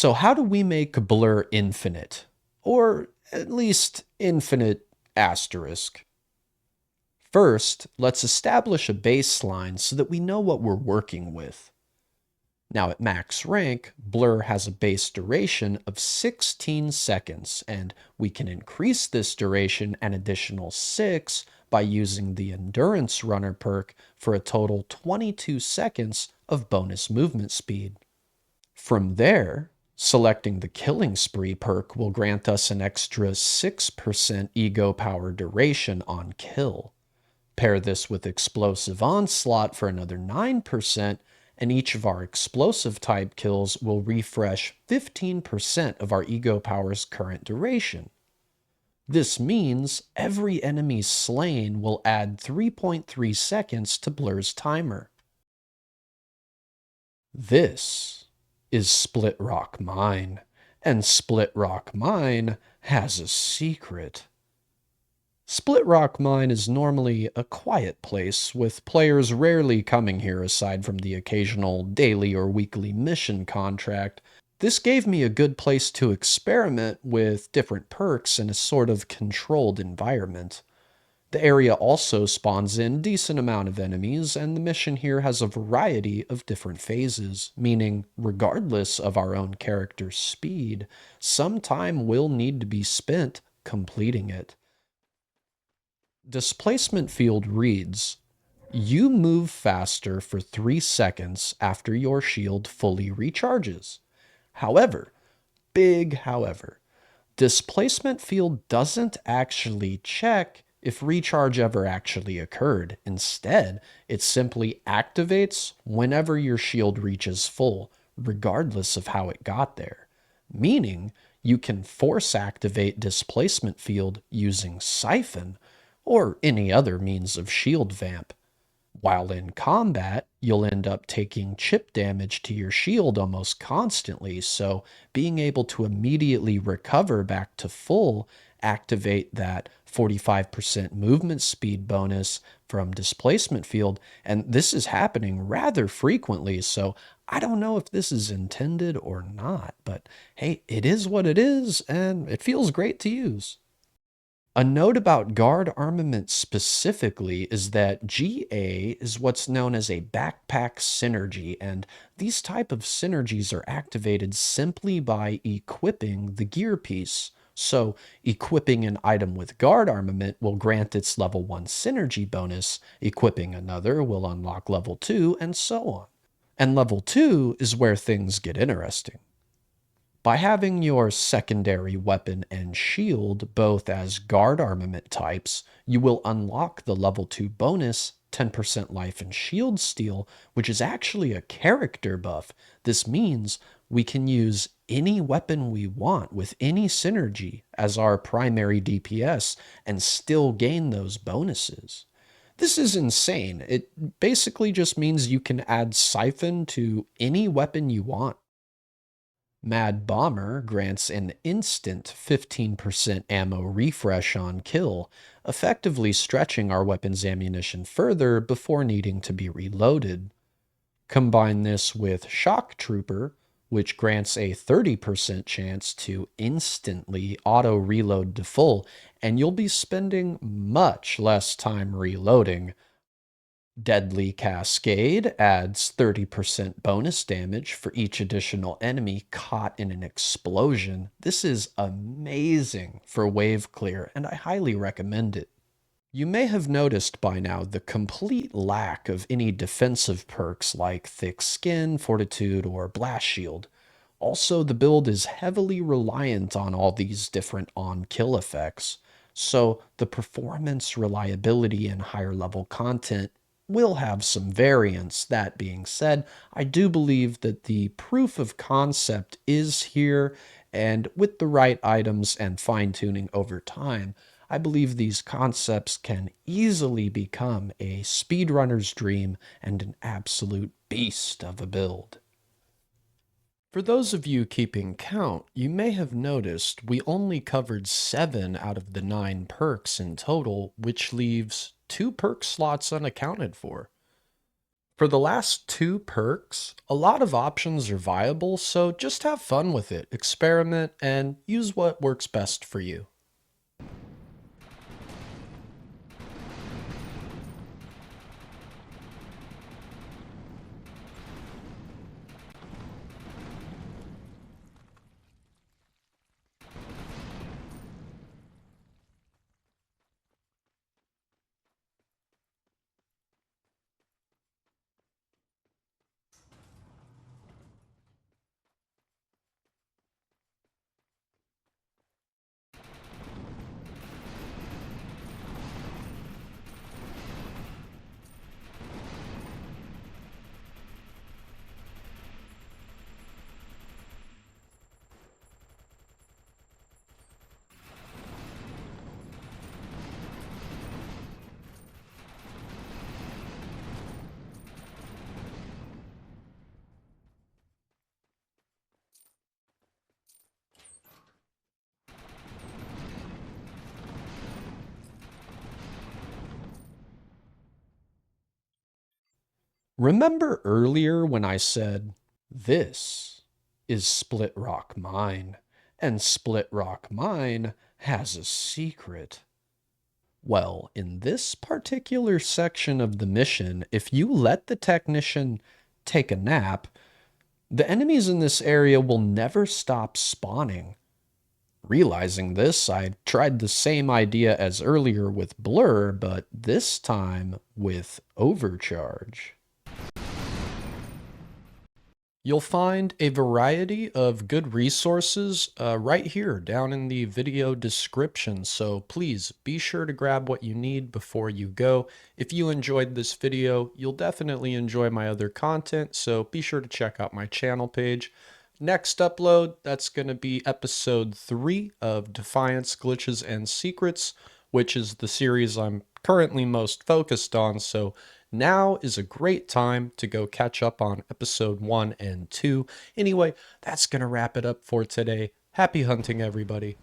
So how do we make blur infinite? Or at least infinite asterisk? First, let's establish a baseline so that we know what we're working with. Now at max rank, blur has a base duration of 16 seconds, and we can increase this duration an additional 6 by using the Endurance Runner perk for a total 22 seconds of bonus movement speed. From there, selecting the Killing Spree perk will grant us an extra 6% ego power duration on kill. Pair this with Explosive Onslaught for another 9%, and each of our explosive type kills will refresh 15% of our ego power's current duration. This means every enemy slain will add 3.3 seconds to Blur's timer. This is Split Rock Mine, and Split Rock Mine has a secret. Split Rock Mine is normally a quiet place, with players rarely coming here aside from the occasional daily or weekly mission contract. This gave me a good place to experiment with different perks in a sort of controlled environment. The area also spawns in a decent amount of enemies, and the mission here has a variety of different phases, meaning regardless of our own character's speed, some time will need to be spent completing it. Displacement field reads, you move faster for 3 seconds after your shield fully recharges. However, big however, displacement field doesn't actually check if recharge ever actually occurred. Instead, it simply activates whenever your shield reaches full, regardless of how it got there. Meaning, you can force activate displacement field using Siphon, or any other means of shield vamp. While in combat, you'll end up taking chip damage to your shield almost constantly, so being able to immediately recover back to full, activate that 45% movement speed bonus from displacement field, and this is happening rather frequently, so I don't know if this is intended or not, but hey, it is what it is, and it feels great to use. A note about guard armament specifically is that GA is what's known as a backpack synergy, and these type of synergies are activated simply by equipping the gear piece. So equipping an item with guard armament will grant its level 1 synergy bonus, equipping another will unlock level 2, and so on. And level 2 is where things get interesting. By having your secondary weapon and shield both as guard armament types, you will unlock the level 2 bonus 10% life and shield steal, which is actually a character buff. This means we can use any weapon we want with any synergy as our primary DPS and still gain those bonuses. This is insane. It basically just means you can add Siphon to any weapon you want. Mad Bomber grants an instant 15% ammo refresh on kill, effectively stretching our weapon's ammunition further before needing to be reloaded. Combine this with Shock Trooper, which grants a 30% chance to instantly auto-reload to full, and you'll be spending much less time reloading. Deadly Cascade adds 30% bonus damage for each additional enemy caught in an explosion. This is amazing for wave clear, and I highly recommend it. You may have noticed by now the complete lack of any defensive perks like Thick Skin, Fortitude, or Blast Shield. Also, the build is heavily reliant on all these different on-kill effects, so the performance, reliability, and higher level content will have some variance. That being said, I do believe that the proof of concept is here, and with the right items and fine-tuning over time, I believe these concepts can easily become a speedrunner's dream and an absolute beast of a build. For those of you keeping count, you may have noticed we only covered 7 out of the 9 perks in total, which leaves 2 perk slots unaccounted for. For the last two perks, a lot of options are viable, so just have fun with it, experiment, and use what works best for you. Remember earlier when I said, this is Split Rock Mine, and Split Rock Mine has a secret? Well, in this particular section of the mission, if you let the technician take a nap, the enemies in this area will never stop spawning. Realizing this, I tried the same idea as earlier with Blur, but this time with Overcharge. You'll find a variety of good resources right here down in the video description, so please be sure to grab what you need before you go. If you enjoyed this video, you'll definitely enjoy my other content, so be sure to check out my channel page. Next upload, that's going to be episode 3 of Defiance, Glitches, and Secrets, which is the series I'm currently most focused on, so now is a great time to go catch up on episode 1 and 2. Anyway, that's going to wrap it up for today. Happy hunting, everybody.